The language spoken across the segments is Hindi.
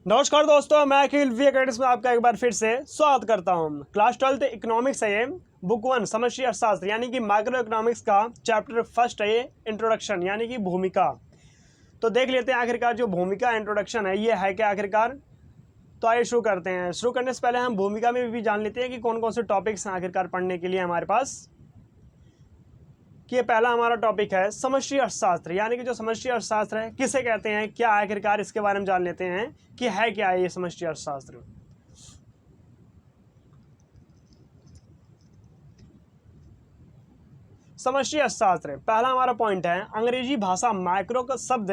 नमस्कार दोस्तों, मैं अखिल वी अकेडमी में आपका एक बार फिर से स्वागत करता हूं। क्लास 12 इकोनॉमिक्स है ये, बुक 1 समष्टि अर्थशास्त्र यानी कि माइक्रो इकोनॉमिक्स का चैप्टर फर्स्ट है ये, इंट्रोडक्शन यानी कि भूमिका। तो देख लेते हैं आखिरकार जो भूमिका इंट्रोडक्शन है ये है क्या आखिरकार। तो आइए शुरू करते हैं। शुरू करने से पहले हम भूमिका में भी जान लेते हैं कि कौन कौन से टॉपिक्स हैं आखिरकार पढ़ने के लिए हमारे पास। कि ये पहला हमारा टॉपिक है समष्टि अर्थशास्त्र, यानी कि जो समष्टि अर्थशास्त्र है किसे कहते हैं, क्या आखिरकार इसके बारे में जान लेते हैं कि है क्या ये समष्टि अर्थशास्त्र। समष्टि अर्थशास्त्र पहला हमारा पॉइंट है, अंग्रेजी भाषा माइक्रो का शब्द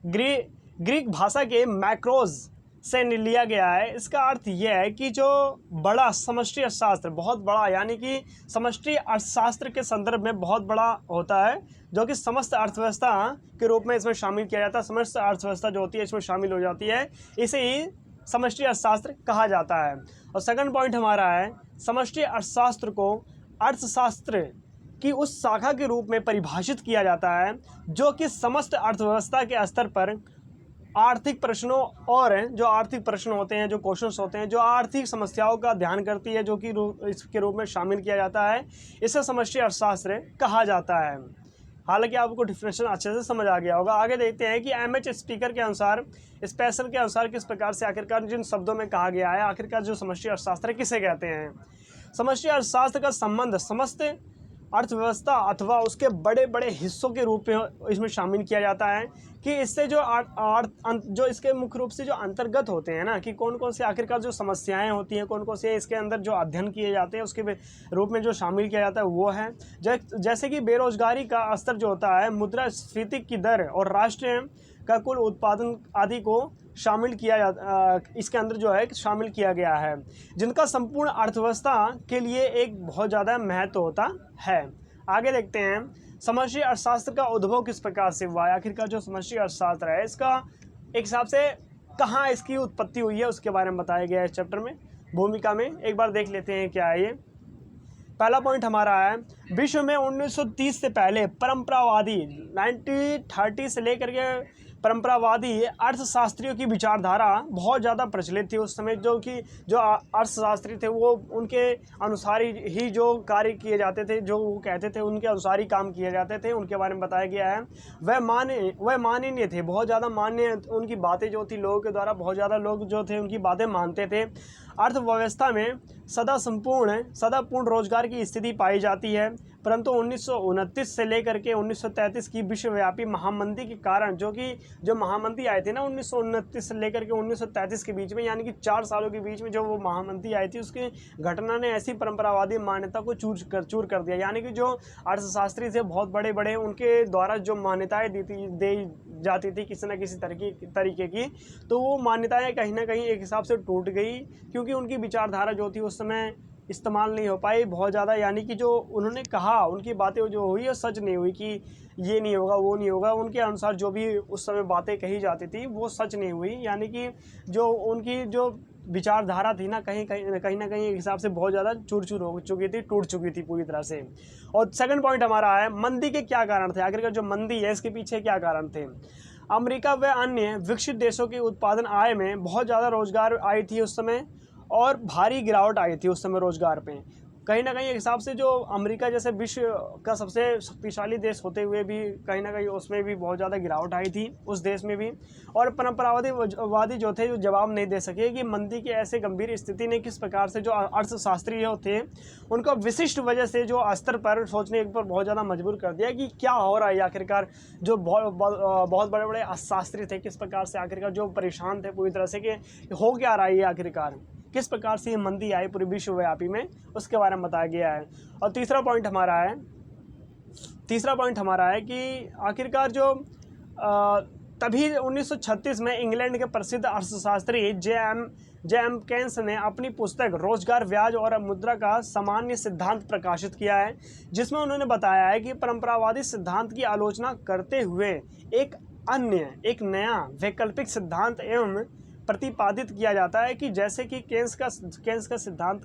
ग्रीक भाषा के मैक्रोज से लिया गया है। इसका अर्थ यह है कि जो बड़ा समष्टि अर्थशास्त्र, बहुत बड़ा, यानी कि समष्टि अर्थशास्त्र के संदर्भ में बहुत बड़ा होता है, जो कि समस्त अर्थव्यवस्था के रूप में इसमें शामिल किया जाता है। समस्त अर्थव्यवस्था जो होती है इसमें शामिल हो जाती है, इसे ही समष्टि अर्थशास्त्र कहा जाता है। और सेकंड पॉइंट हमारा है, समष्टि अर्थशास्त्र को अर्थशास्त्र की उस शाखा के रूप में परिभाषित किया जाता है जो कि समस्त अर्थव्यवस्था के स्तर पर आर्थिक प्रश्नों और जो आर्थिक प्रश्न होते हैं, जो क्वेश्चंस होते हैं, जो आर्थिक समस्याओं का ध्यान करती है, जो कि इसके रूप में शामिल किया जाता है, इसे समष्टि अर्थशास्त्र कहा जाता है। हालांकि आपको डिफिनेशन अच्छे से समझ आ गया होगा। आगे देखते हैं कि एमएच स्पीकर के अनुसार, स्पेशल के अनुसार किस प्रकार से आखिरकार जिन शब्दों में कहा गया है आखिरकार जो समष्टि अर्थशास्त्र किसे कहते हैं। समष्टि अर्थशास्त्र का संबंध समस्त अर्थव्यवस्था अथवा उसके बड़े बड़े हिस्सों के रूप में इसमें शामिल किया जाता है कि इससे जो इसके मुख्य रूप से जो अंतर्गत होते हैं ना, कि कौन कौन से आखिरकार जो समस्याएं होती हैं, कौन कौन से इसके अंदर जो अध्ययन किए जाते हैं उसके रूप में जो शामिल किया जाता है वो है जैसे कि बेरोजगारी का स्तर जो होता है, मुद्रास्फीति की दर और राष्ट्रीय का कुल उत्पादन आदि को शामिल इसके अंदर जो है शामिल किया गया है, जिनका संपूर्ण अर्थव्यवस्था के लिए एक बहुत ज़्यादा महत्व होता है। आगे देखते हैं समष्टि अर्थशास्त्र का उद्भव किस प्रकार से हुआ है। आखिरकार जो समष्टि अर्थशास्त्र है इसका एक हिसाब से कहाँ इसकी उत्पत्ति हुई है उसके बारे में बताया गया है इस चैप्टर में, भूमिका में। एक बार देख लेते हैं क्या है ये। पहला पॉइंट हमारा है, विश्व में 1930 से पहले परंपरावादी 1930 से लेकर के परंपरावादी अर्थशास्त्रियों की विचारधारा बहुत ज़्यादा प्रचलित थी उस समय। जो अर्थशास्त्री थे वो उनके अनुसार ही जो कार्य किए जाते थे, जो वो कहते थे उनके अनुसार ही काम किए जाते थे, उनके बारे में बताया गया है। वह माननीय थे, बहुत ज़्यादा मान्य उनकी बातें जो थी, लोगों के द्वारा बहुत ज़्यादा लोग जो थे उनकी बातें मानते थे। अर्थव्यवस्था में सदा पूर्ण रोजगार की स्थिति पाई जाती है, परंतु 1929 से लेकर के 1933 की विश्वव्यापी महामंदी के कारण, जो महामंदी आई थी ना 1929 से लेकर के 1933 के बीच में, यानी कि 4 सालों के बीच में जो वो महामंदी आई थी, उसकी घटना ने ऐसी परंपरावादी मान्यता को चूर कर दिया। यानी कि जो अर्थशास्त्री थे बहुत बड़े बड़े, उनके द्वारा जो मान्यताएं दी जाती थी किसी न किसी तरीके की, तो वो मान्यताएं कहीं ना कहीं एक हिसाब से टूट गई, क्योंकि उनकी विचारधारा जो थी उस समय इस्तेमाल नहीं हो पाई बहुत ज़्यादा। यानी कि जो उन्होंने कहा, उनकी बातें जो हुई वो सच नहीं हुई कि ये नहीं होगा वो नहीं होगा, उनके अनुसार जो भी उस समय बातें कही जाती थी वो सच नहीं हुई। यानी कि जो उनकी जो विचारधारा थी ना, कहीं ना कहीं एक हिसाब से बहुत ज़्यादा चूर हो चुकी थी, टूट चुकी थी पूरी तरह से। और सेकंड पॉइंट हमारा है, मंदी के क्या कारण थे। आखिरकार जो मंदी है इसके पीछे क्या कारण थे। अमेरिका व अन्य विकसित देशों की उत्पादन आय में बहुत ज़्यादा रोजगार आई थी उस समय, और भारी गिरावट आई थी उस समय रोजगार पे। कहीं ना कहीं एक हिसाब से जो अमेरिका जैसे विश्व का सबसे शक्तिशाली देश होते हुए भी कहीं ना कहीं उसमें भी बहुत ज़्यादा गिरावट आई थी उस देश में भी। और परंपरावादी जो थे, जो जवाब नहीं दे सके कि मंदी की ऐसे गंभीर स्थिति ने किस प्रकार से जो अर्थशास्त्री जो थे उनको विशिष्ट वजह से जो स्तर पर सोचने पर बहुत ज़्यादा मजबूर कर दिया कि क्या हो रहा है आखिरकार। जो बहुत बड़े बड़े अर्थशास्त्री थे किस प्रकार से आखिरकार जो परेशान थे पूरी तरह से कि हो क्या रहा है ये आखिरकार, किस प्रकार से ये मंदी आई पूरी विश्वव्यापी में, उसके बारे में बताया गया है। और तीसरा पॉइंट हमारा है कि आखिरकार जो तभी 1936 में इंग्लैंड के प्रसिद्ध अर्थशास्त्री जे एम केन्स ने अपनी पुस्तक रोजगार, ब्याज और मुद्रा का सामान्य सिद्धांत प्रकाशित किया है, जिसमें उन्होंने बताया है कि परंपरावादी सिद्धांत की आलोचना करते हुए एक नया वैकल्पिक सिद्धांत एवं प्रतिपादित किया जाता है कि जैसे कि केन्स का सिद्धांत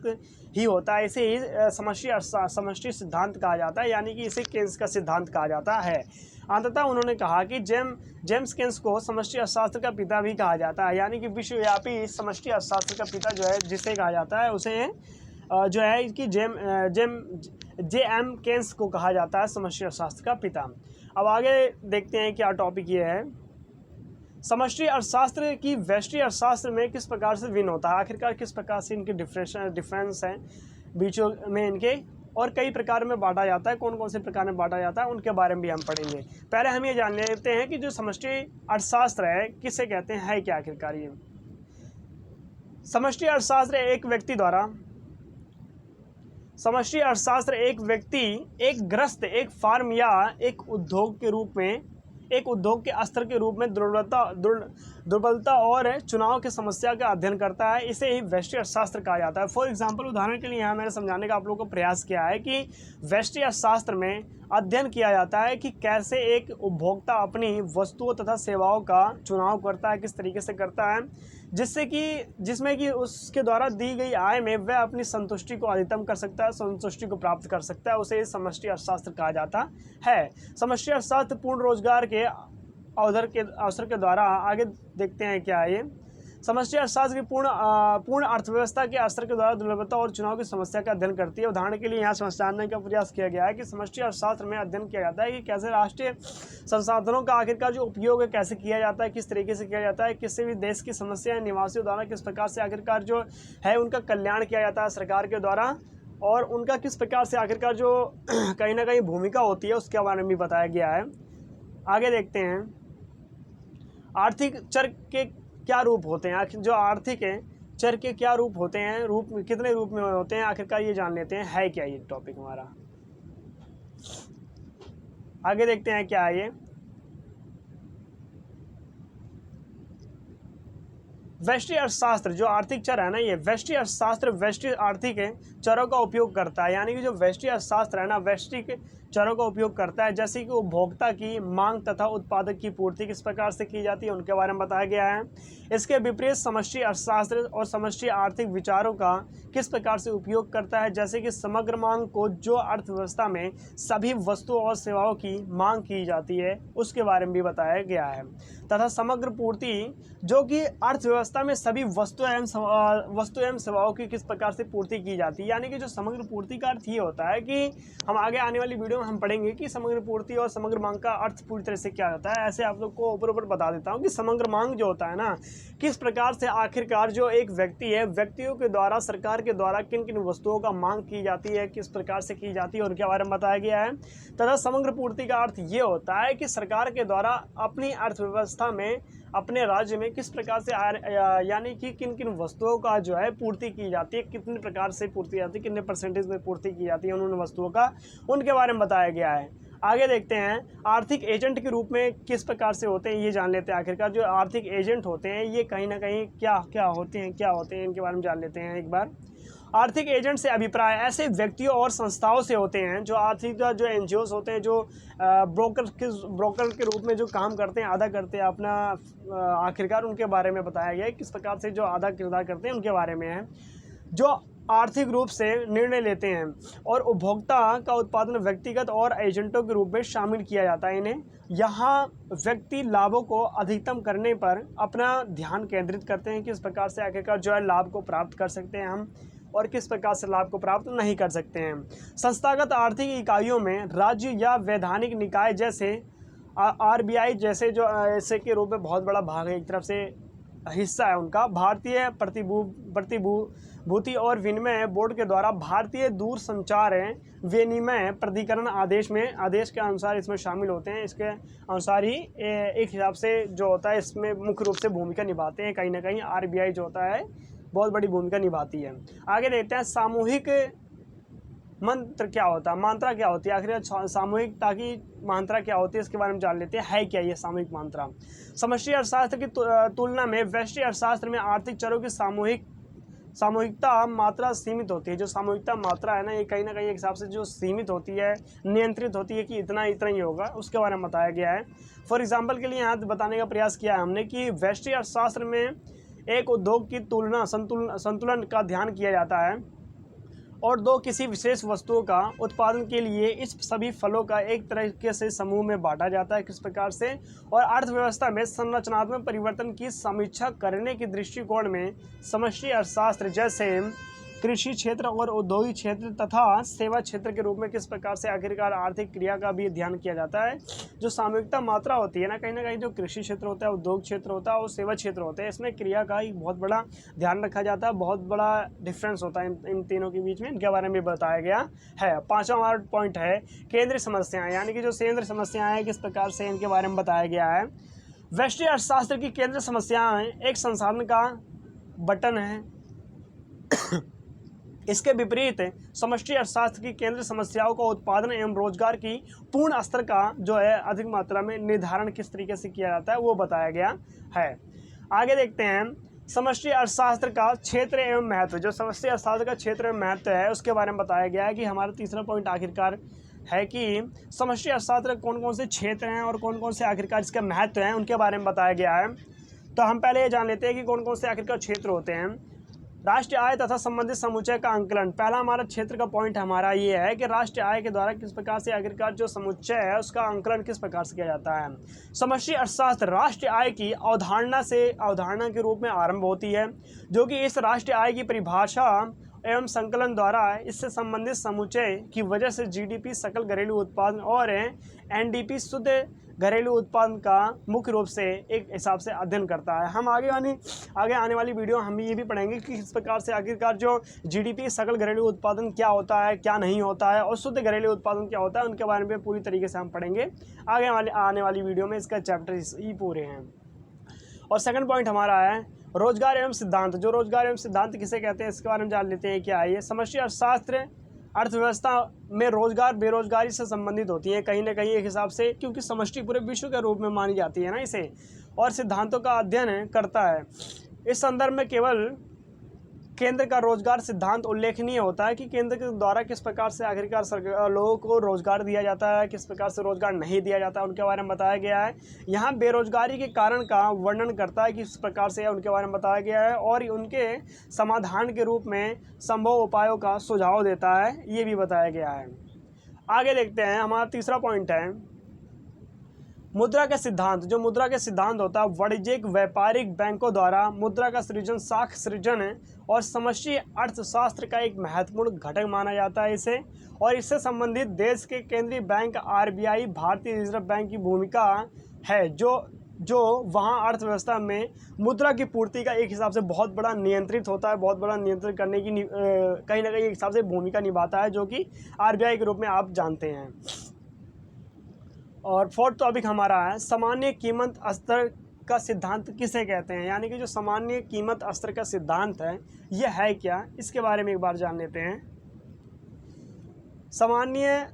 ही होता है, इसे ही समष्टि सिद्धांत कहा जाता है, यानी कि इसे केन्स का सिद्धांत कहा जाता है। अंततः उन्होंने कहा कि जेम्स केन्स को समष्टि अर्थशास्त्र का पिता भी कहा जाता है, यानी कि विश्वव्यापी समष्टि अर्थशास्त्र का पिता जो है जिसे कहा जाता है उसे जो है कि J.M. केन्स को कहा जाता है समष्टि अर्थशास्त्र का पिता। अब आगे देखते हैं क्या टॉपिक ये है, समष्टि अर्थशास्त्र की व्यष्टि अर्थशास्त्र में किस प्रकार से भिन्न होता है, आखिरकार किस प्रकार से इनके डिफरेंस हैं बीचों में इनके, और कई प्रकार में बांटा जाता है, कौन कौन से प्रकार में बांटा जाता है उनके बारे में भी हम पढ़ेंगे। पहले हम ये जान लेते हैं कि जो समष्टि अर्थशास्त्र है किसे कहते हैं, है क्या आखिरकार ये। समष्टि अर्थशास्त्र एक व्यक्ति, एक ग्रस्त, एक फार्म या एक उद्योग के स्तर के रूप में दुर्बलता और चुनाव की समस्या का अध्ययन करता है, इसे ही व्यष्टि अर्थशास्त्र कहा जाता है। फॉर एग्जांपल, उदाहरण के लिए यहाँ मैंने समझाने का आप लोगों को प्रयास किया है कि व्यष्टि अर्थशास्त्र में अध्ययन किया जाता है कि कैसे एक उपभोक्ता अपनी वस्तुओं तथा सेवाओं का चुनाव करता है, किस तरीके से करता है, जिसमें कि उसके द्वारा दी गई आय में वह अपनी संतुष्टि को अधिकतम कर सकता है, संतुष्टि को प्राप्त कर सकता है, उसे समष्टि अर्थशास्त्र कहा जाता है। समष्टि अर्थशास्त्र पूर्ण रोजगार के अवसर के द्वारा, आगे देखते हैं क्या है ये, समष्टि अर्थशास्त्र की पूर्ण अर्थव्यवस्था के स्तर के द्वारा दुर्बलता और चुनाव की समस्या का अध्ययन करती है। उदाहरण के लिए यहाँ समझाने का प्रयास किया गया है कि समष्टि अर्थशास्त्र में अध्ययन किया जाता है कि कैसे राष्ट्रीय संसाधनों का आखिरकार जो उपयोग है कैसे किया जाता है, किस तरीके से किया जाता है, किसी भी देश की समस्याएं निवासियों द्वारा किस प्रकार से आखिरकार जो है उनका कल्याण किया जाता है सरकार के द्वारा, और उनका किस प्रकार से आखिरकार जो कहीं ना कहीं भूमिका होती है उसके बारे में भी बताया गया है। आगे देखते हैं, आर्थिक चर के क्या रूप होते हैं, जो आर्थिक है चर के क्या रूप होते हैं, कितने रूप में होते हैं, आखिरकार ये जान लेते हैं, है क्या ये टॉपिक हमारा। आगे देखते हैं क्या है ये, व्यष्टि अर्थशास्त्र जो आर्थिक चर है ना, ये व्यष्टि अर्थशास्त्र व्यष्टि आर्थिक चरों का उपयोग करता है, यानी कि जो व्यष्टि अर्थशास्त्र है ना व्यष्टि चरों का उपयोग करता है, जैसे कि उपभोक्ता की मांग तथा उत्पादक की पूर्ति किस प्रकार से की जाती है उनके बारे में बताया गया है। इसके विपरीत समष्टि अर्थशास्त्र और समष्टि आर्थिक विचारों का किस प्रकार से उपयोग करता है, जैसे कि समग्र मांग को जो अर्थव्यवस्था में सभी वस्तुओं और सेवाओं की मांग की जाती है उसके बारे में भी बताया गया है, तथा समग्र पूर्ति जो कि अर्थव्यवस्था में सभी वस्तु एवं सेवाओं की किस प्रकार से पूर्ति की जाती है। यानी कि जो समग्र पूर्ति का अर्थ ये होता है कि हम आगे आने वाली वीडियो में हम पढ़ेंगे कि समग्र पूर्ति और समग्र मांग का अर्थ पूरी तरह से क्या होता है। ऐसे आप लोग को ऊपर बता देता हूँ कि समग्र मांग जो होता है ना, किस प्रकार से आखिरकार जो एक व्यक्ति है, व्यक्तियों के द्वारा सरकार के द्वारा किन किन वस्तुओं का मांग की जाती है, किस प्रकार से की जाती है उनके बारे में बताया गया है। तथा समग्र पूर्ति का अर्थ ये होता है कि सरकार के द्वारा अपनी अर्थव्यवस्था में अपने राज्य में किस प्रकार से यानी कि किन किन वस्तुओं का जो है पूर्ति की जाती है, कितने प्रकार से पूर्ति की जाती है, कितने परसेंटेज में पूर्ति की जाती है उन वस्तुओं का, उनके बारे में बताया गया है। आगे देखते हैं, आर्थिक एजेंट के रूप में किस प्रकार से होते हैं ये जान लेते हैं। आखिरकार जो आर्थिक एजेंट होते हैं ये कहीं ना कहीं क्या होते हैं इनके बारे में जान लेते हैं एक बार। आर्थिक एजेंट से अभिप्राय ऐसे व्यक्तियों और संस्थाओं से होते हैं जो आर्थिक जो एनजीओस होते हैं, जो ब्रोकर के रूप में जो काम करते हैं, अदा करते हैं अपना, आखिरकार उनके बारे में बताया गया है किस प्रकार से जो अदा किरदार करते हैं उनके बारे में है, जो आर्थिक रूप से निर्णय लेते हैं और उपभोक्ता का उत्पादन व्यक्तिगत और एजेंटों के रूप में शामिल किया जाता है इन्हें। यहाँ व्यक्ति लाभों को अधिकतम करने पर अपना ध्यान केंद्रित करते हैं, किस प्रकार से आखिरकार जो है लाभ को प्राप्त कर सकते हैं हम और किस प्रकार से लाभ को प्राप्त नहीं कर सकते हैं। संस्थागत आर्थिक इकाइयों में राज्य या वैधानिक निकाय जैसे आरबीआई जैसे जो ऐसे के रूप में बहुत बड़ा भाग है, एक तरफ से हिस्सा है उनका, भारतीय प्रतिभूति और विनिमय बोर्ड के द्वारा भारतीय दूरसंचार विनिमय प्राधिकरण आदेश के अनुसार इसमें शामिल होते हैं। इसके अनुसार ही एक हिसाब से जो होता है इसमें मुख्य रूप से भूमिका निभाते हैं, कहीं ना कहीं आरबीआई जो होता है बहुत बड़ी भूमिका निभाती है। आगे देखते हैं, सामूहिक मंत्र क्या होता है, मात्रा क्या होती है, आखिर सामूहिकता की मात्रा क्या होती है इसके बारे में जान लेते हैं, है क्या ये सामूहिक मात्रा। समष्टि अर्थशास्त्र की तुलना में व्यष्टि अर्थशास्त्र में आर्थिक चरों की सामूहिकता मात्रा सीमित होती है। जो सामूहिकता मात्रा है ना, ये कहीं ना कहीं एक हिसाब से जो सीमित होती है, नियंत्रित होती है कि इतना ही होगा, उसके बारे में बताया गया है। फॉर एग्जाम्पल के लिए यहाँ बताने का प्रयास किया है हमने कि व्यष्टि अर्थशास्त्र में एक उद्योग की तुलना संतुलन का ध्यान किया जाता है, और 2 किसी विशेष वस्तुओं का उत्पादन के लिए इस सभी फलों का एक तरीके से समूह में बांटा जाता है। किस प्रकार से? और अर्थव्यवस्था में संरचनात्मक परिवर्तन की समीक्षा करने के दृष्टिकोण में समष्टि अर्थशास्त्र जैसे कृषि क्षेत्र और औद्योगिक क्षेत्र तथा सेवा क्षेत्र के रूप में किस प्रकार से आखिरकार आर्थिक क्रिया का भी ध्यान किया जाता है। जो सामूहिकता मात्रा होती है ना कहीं जो कृषि क्षेत्र होता है, उद्योग क्षेत्र होता है और सेवा क्षेत्र होते हैं, इसमें क्रिया का एक बहुत बड़ा ध्यान रखा जाता है, बहुत बड़ा डिफरेंस होता है इन तीनों के बीच में। इनके बारे में बताया गया है। 5वां हमारा पॉइंट है केंद्रीय समस्याएं, यानी कि जो केंद्रीय समस्याएं हैं किस प्रकार से इनके बारे में बताया गया है। वैश्विक अर्थशास्त्र की केंद्रीय समस्याएं एक संसाधन का बटन है। इसके विपरीत समष्टि अर्थशास्त्र की केंद्रीय समस्याओं को उत्पादन एवं रोजगार की पूर्ण स्तर का जो है अधिक मात्रा में निर्धारण किस तरीके से किया जाता है वो बताया गया है। आगे देखते हैं समष्टि अर्थशास्त्र का क्षेत्र एवं महत्व। जो समष्टि अर्थशास्त्र का क्षेत्र एवं महत्व है उसके बारे में बताया गया है कि हमारा तीसरा पॉइंट आखिरकार है कि समष्टि अर्थशास्त्र कौन कौन से क्षेत्र हैं और कौन कौन से आखिरकार इसका महत्व है उनके बारे में बताया गया है। तो हम पहले ये जान लेते हैं कि कौन कौन से आखिरकार क्षेत्र होते हैं। राष्ट्रीय आय तथा संबंधित समुच्चय का आंकलन। पहला हमारा क्षेत्र का पॉइंट हमारा ये है कि राष्ट्रीय आय के द्वारा किस प्रकार से आखिरकार जो समुच्चय है उसका आंकलन किस प्रकार से किया जाता है। समष्टि अर्थशास्त्र राष्ट्रीय आय की अवधारणा के रूप में आरंभ होती है, जो कि इस राष्ट्रीय आय की परिभाषा एवं संकलन द्वारा इससे संबंधित समुच्चय की वजह से जीडीपी, सकल घरेलू उत्पादन और एनडीपी, शुद्ध घरेलू उत्पादन का मुख्य रूप से एक हिसाब से अध्ययन करता है। हम आगे आने वाली वीडियो हम ये भी पढ़ेंगे कि किस प्रकार से आखिरकार जो जीडीपी, सकल घरेलू उत्पादन क्या होता है, क्या नहीं होता है, और शुद्ध घरेलू उत्पादन क्या होता है, उनके बारे में पूरी तरीके से हम पढ़ेंगे आने वाली वीडियो में। इसका चैप्टर ही पूरे हैं। और सेकंड पॉइंट हमारा है रोजगार एवं सिद्धांत। जो रोजगार एवं सिद्धांत किसे कहते हैं इसके बारे में जान लेते हैं। क्या है ये? समष्टि अर्थशास्त्र अर्थव्यवस्था में रोजगार बेरोजगारी से संबंधित होती है कहीं ना कहीं एक हिसाब से, क्योंकि समष्टि पूरे विश्व के रूप में मानी जाती है ना इसे, और सिद्धांतों का अध्ययन करता है। इस संदर्भ में केवल केंद्र का रोजगार सिद्धांत उल्लेखनीय होता है कि केंद्र के द्वारा किस प्रकार से आखिरकार लोगों को रोजगार दिया जाता है, किस प्रकार से रोजगार नहीं दिया जाता है, उनके बारे में बताया गया है। यहाँ बेरोजगारी के कारण का वर्णन करता है कि किस प्रकार से उनके बारे में बताया गया है, और उनके समाधान के रूप में संभव उपायों का सुझाव देता है, ये भी बताया गया है। आगे देखते हैं हमारा तीसरा पॉइंट है मुद्रा के सिद्धांत। जो मुद्रा के सिद्धांत होता है वाणिज्यिक व्यापारिक बैंकों द्वारा मुद्रा का सृजन, साख सृजन और समष्टि अर्थशास्त्र का एक महत्वपूर्ण घटक माना जाता है इसे, और इससे संबंधित देश के केंद्रीय बैंक आरबीआई, भारतीय रिजर्व बैंक की भूमिका है, जो वहाँ अर्थव्यवस्था में मुद्रा की पूर्ति का एक हिसाब से बहुत बड़ा नियंत्रित होता है, बहुत बड़ा नियंत्रण करने की कहीं ना कहीं एक हिसाब से भूमिका निभाता है, जो कि आरबीआई के रूप में आप जानते हैं। और फोर्थ टॉपिक हमारा है सामान्य कीमत स्तर का सिद्धांत किसे कहते हैं। यानी कि जो सामान्य कीमत स्तर का सिद्धांत है यह है क्या, इसके बारे में एक बार जान लेते हैं। सामान्य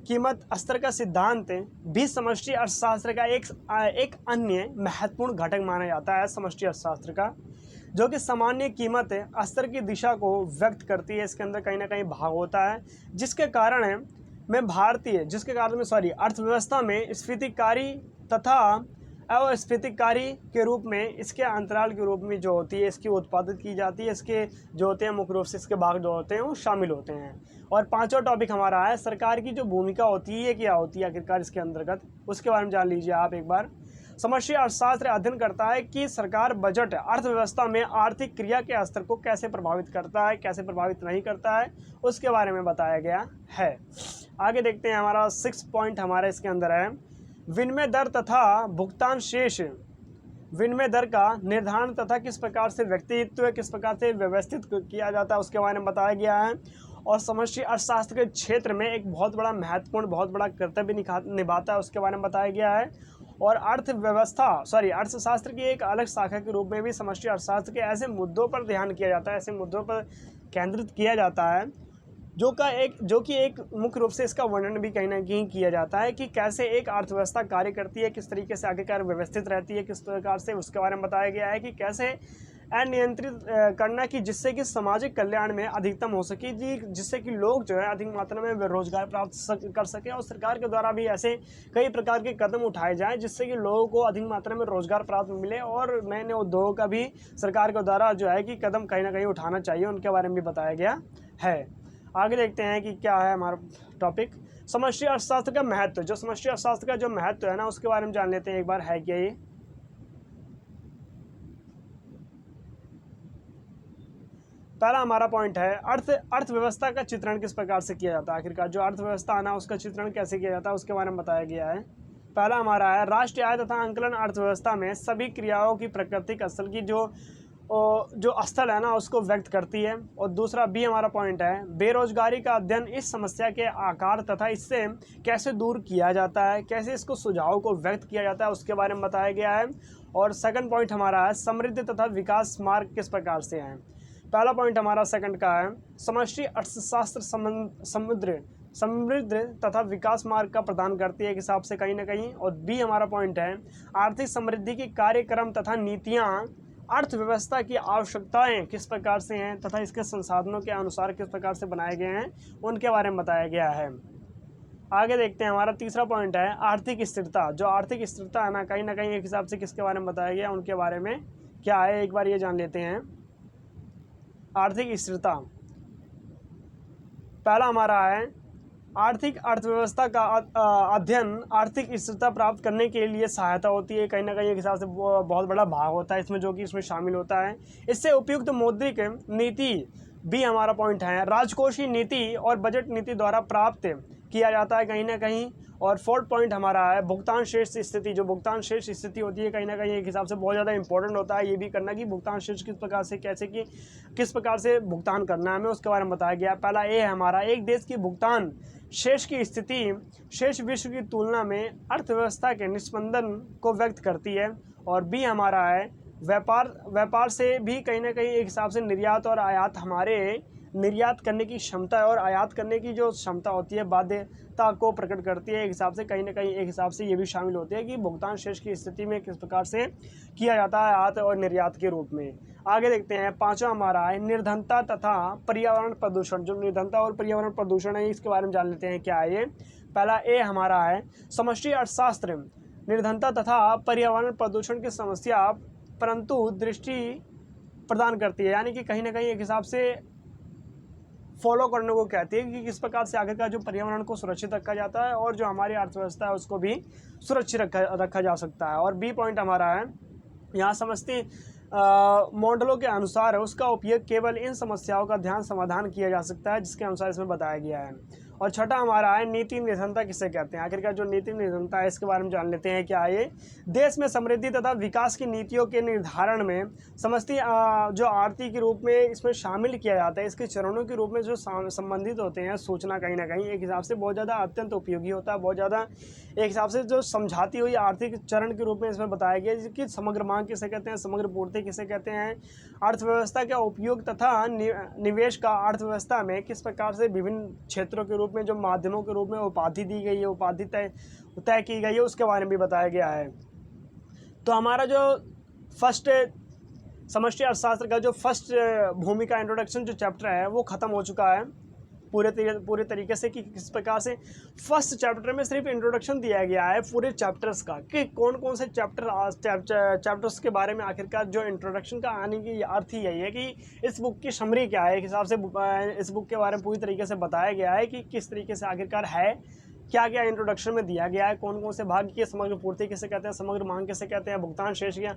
कीमत स्तर का सिद्धांत भी समष्टि अर्थशास्त्र का एक अन्य महत्वपूर्ण घटक माना जाता है समष्टि अर्थशास्त्र का, जो कि सामान्य कीमत स्तर की दिशा को व्यक्त करती है। इसके अंदर कहीं ना कहीं भाग होता है, जिसके कारण अर्थव्यवस्था में स्फीतिकारी तथा अस्फीतिकारी के रूप में इसके अंतराल के रूप में जो होती है इसकी उत्पादित की जाती है। इसके जो होते हैं मुख्य रूप से इसके भाग जो होते हैं वो शामिल होते हैं। और पांचवा टॉपिक हमारा है सरकार की जो भूमिका होती है ये क्या होती है आखिरकार इसके अंतर्गत, उसके बारे में जान लीजिए आप एक बार। समष्टि अर्थशास्त्र अध्ययन करता है कि सरकार बजट अर्थव्यवस्था में आर्थिक क्रिया के स्तर को कैसे प्रभावित करता है, कैसे प्रभावित नहीं करता है, उसके बारे में बताया गया है। आगे देखते हैं हमारा 6 पॉइंट हमारा इसके अंदर है विनिमय दर तथा भुगतान शेष। विनिमय दर का निर्धारण तथा किस प्रकार से व्यक्तित्व, किस प्रकार से व्यवस्थित किया जाता है उसके बारे में बताया गया है। और समष्टि अर्थशास्त्र के क्षेत्र में एक बहुत बड़ा महत्वपूर्ण, बहुत बड़ा कर्तव्य निभाता है उसके बारे में बताया गया है। और अर्थशास्त्र की एक अलग शाखा के रूप में भी समष्टि अर्थशास्त्र के ऐसे मुद्दों पर ध्यान किया जाता है, ऐसे मुद्दों पर केंद्रित किया जाता है जो कि एक मुख्य रूप से इसका वर्णन भी कहीं ना कहीं किया जाता है कि कैसे एक अर्थव्यवस्था कार्य करती है, किस तरीके से आखिरकार व्यवस्थित रहती है, किस प्रकार से उसके बारे में बताया गया है कि कैसे एंड नियंत्रित करना कि जिससे कि सामाजिक कल्याण में अधिकतम हो सके, जिससे कि लोग जो है अधिक मात्रा में रोजगार प्राप्त कर सकें, और सरकार के द्वारा भी ऐसे कई प्रकार के कदम उठाए जाएं जिससे कि लोगों को अधिक मात्रा में रोजगार प्राप्त मिले, और नए नए उद्योगों का भी सरकार के द्वारा जो है कि कदम कहीं ना कहीं उठाना चाहिए, उनके बारे में भी बताया गया है। आगे देखते हैं कि क्या है हमारा टॉपिक, समष्टि अर्थशास्त्र का महत्व। जो समष्टि अर्थशास्त्र का जो महत्व है ना, उसके बारे में जान लेते हैं एक बार, है क्या ये। पहला हमारा पॉइंट है अर्थव्यवस्था का चित्रण किस प्रकार से किया जाता है। आखिरकार जो अर्थव्यवस्था है ना, उसका चित्रण कैसे किया जाता है उसके बारे में बताया गया है। पहला हमारा है राष्ट्रीय आय तथा आंकलन अर्थव्यवस्था में सभी क्रियाओं की प्राकृतिक स्थल की जो स्थल है ना, उसको व्यक्त करती है। और दूसरा बी हमारा पॉइंट है बेरोजगारी का अध्ययन इस समस्या के आकार तथा इससे कैसे दूर किया जाता है, कैसे इसको सुझाव को व्यक्त किया जाता है, उसके बारे में बताया गया है। और सेकंड पॉइंट हमारा है समृद्धि तथा विकास मार्ग किस प्रकार से हैं। पहला पॉइंट हमारा सेकंड का है समष्टि अर्थशास्त्र समृद्ध तथा विकास मार्ग का प्रदान करती है एक हिसाब से कहीं ना कहीं। और बी हमारा पॉइंट है आर्थिक समृद्धि के कार्यक्रम तथा नीतियां अर्थव्यवस्था की आवश्यकताएं किस प्रकार से हैं तथा इसके संसाधनों के अनुसार किस प्रकार से बनाए गए हैं, उनके बारे में बताया गया है। आगे देखते हैं हमारा तीसरा पॉइंट है आर्थिक स्थिरता। जो आर्थिक स्थिरता है ना कहीं एक हिसाब से किसके बारे में बताया गया, उनके बारे में क्या है एक बार ये जान लेते हैं। आर्थिक स्थिरता पहला हमारा है आर्थिक अर्थव्यवस्था का अध्ययन आर्थिक स्थिरता प्राप्त करने के लिए सहायता होती है। कहीं ना कहीं एक हिसाब से बहुत बड़ा भाग होता है इसमें, जो कि इसमें शामिल होता है। इससे उपयुक्त मौद्रिक नीति भी हमारा पॉइंट है राजकोषीय नीति और बजट नीति द्वारा प्राप्त किया जाता है कहीं ना कहीं। और फोर्थ पॉइंट हमारा है भुगतान शेष स्थिति। जो भुगतान शेष स्थिति होती है कहीं ना कहीं एक हिसाब से बहुत ज़्यादा इंपॉर्टेंट होता है ये भी करना कि भुगतान शेष किस प्रकार से किस प्रकार से भुगतान करना है हमें, उसके बारे में बताया गया। पहला ए है हमारा एक देश की भुगतान शेष की स्थिति शेष विश्व की तुलना में अर्थव्यवस्था के निस्पंदन को व्यक्त करती है। और बी हमारा है व्यापार से भी कहीं ना कहीं एक हिसाब से निर्यात और आयात हमारे निर्यात करने की क्षमता और आयात करने की जो क्षमता होती है बाध्यता को प्रकट करती है एक हिसाब से कहीं ना कहीं एक हिसाब से ये भी शामिल होती है कि भुगतान शेष की स्थिति में किस प्रकार से किया जाता है आयात और निर्यात के रूप में। आगे देखते हैं पांचवा हमारा है निर्धनता तथा पर्यावरण प्रदूषण। जो निर्धनता और पर्यावरण प्रदूषण है इसके बारे में जान लेते हैं क्या है ये। पहला ए हमारा है समष्टि अर्थशास्त्र निर्धनता तथा पर्यावरण प्रदूषण की समस्या परंतु दृष्टि प्रदान करती है, यानी कि कहीं ना कहीं एक हिसाब से फॉलो करने को कहती है कि किस प्रकार से आखिरकार जो पर्यावरण को सुरक्षित रखा जाता है और जो हमारी अर्थव्यवस्था है उसको भी सुरक्षित रखा जा सकता है। और बी पॉइंट हमारा है यहाँ समझते मॉडलों के अनुसार उसका उपयोग केवल इन समस्याओं का ध्यान समाधान किया जा सकता है जिसके अनुसार इसमें बताया गया है। और छठा हमारा है नीति निर्धनता किसे कहते हैं। आखिरकार जो नीति निर्धनता है इसके बारे में जान लेते हैं क्या ये। देश में समृद्धि तथा विकास की नीतियों के निर्धारण में समष्टि जो आर्थिक के रूप में इसमें शामिल किया जाता है, इसके चरणों के रूप में जो संबंधित होते हैं सूचना कहीं ना कहीं एक हिसाब से बहुत ज़्यादा अत्यंत उपयोगी होता है। बहुत ज़्यादा एक हिसाब से जो समझाती हुई आर्थिक चरण के रूप में इसमें बताया गया है कि समग्र मांग किसे कहते हैं, समग्र पूर्ति किसे कहते हैं, अर्थव्यवस्था का उपयोग तथा निवेश का अर्थव्यवस्था में किस प्रकार से विभिन्न क्षेत्रों के रूप में जो माध्यमों के रूप में उपाधि दी गई है, उपाधि तय की गई है, उसके बारे में भी बताया गया है। तो हमारा जो फर्स्ट समष्टि अर्थशास्त्र का जो फर्स्ट भूमिका इंट्रोडक्शन जो चैप्टर है वो ख़त्म हो चुका है पूरे तरीके से कि किस प्रकार से फर्स्ट चैप्टर में सिर्फ इंट्रोडक्शन दिया गया है पूरे चैप्टर्स का कि कौन कौन से चैप्टर्स के बारे में। आखिरकार जो इंट्रोडक्शन का आने की अर्थ ही यही है कि इस बुक की समरी क्या है, एक हिसाब से इस बुक के बारे में पूरी तरीके से बताया गया है कि किस तरीके से आखिरकार है, क्या क्या इंट्रोडक्शन में दिया गया है, कौन कौन से भाग की समग्र पूर्ति किसे कहते हैं, समग्र मांग किसे कहते हैं, भुगतान शेष क्या,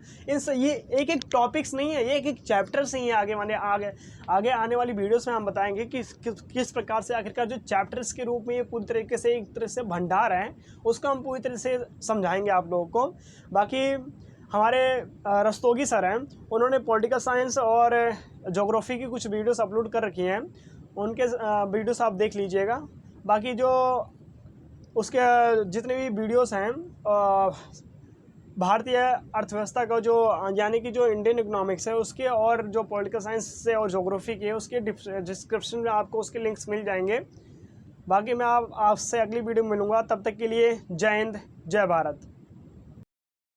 ये एक एक टॉपिक्स नहीं है, ये एक एक चैप्टर से ही आगे आने वाली वीडियोस में हम बताएंगे कि किस प्रकार से आखिरकार जो चैप्टर्स के रूप में ये पूरी तरीके से एक तरह से भंडार है उसको हम पूरी तरह से समझाएंगे आप लोगों को। बाकी हमारे रस्तोगी सर हैं, उन्होंने पॉलिटिकल साइंस और ज्योग्राफी की कुछ वीडियोस अपलोड कर रखी हैं, उनके वीडियोस आप देख लीजिएगा। बाकी जो उसके जितने भी वीडियोस हैं भारतीय अर्थव्यवस्था का जो यानी कि जो इंडियन इकोनॉमिक्स है उसके और जो पॉलिटिकल साइंस से और ज्योग्राफी के उसके डिस्क्रिप्शन में आपको उसके लिंक्स मिल जाएंगे। बाकी मैं आपसे अगली वीडियो में मिलूँगा, तब तक के लिए जय हिंद जय भारत।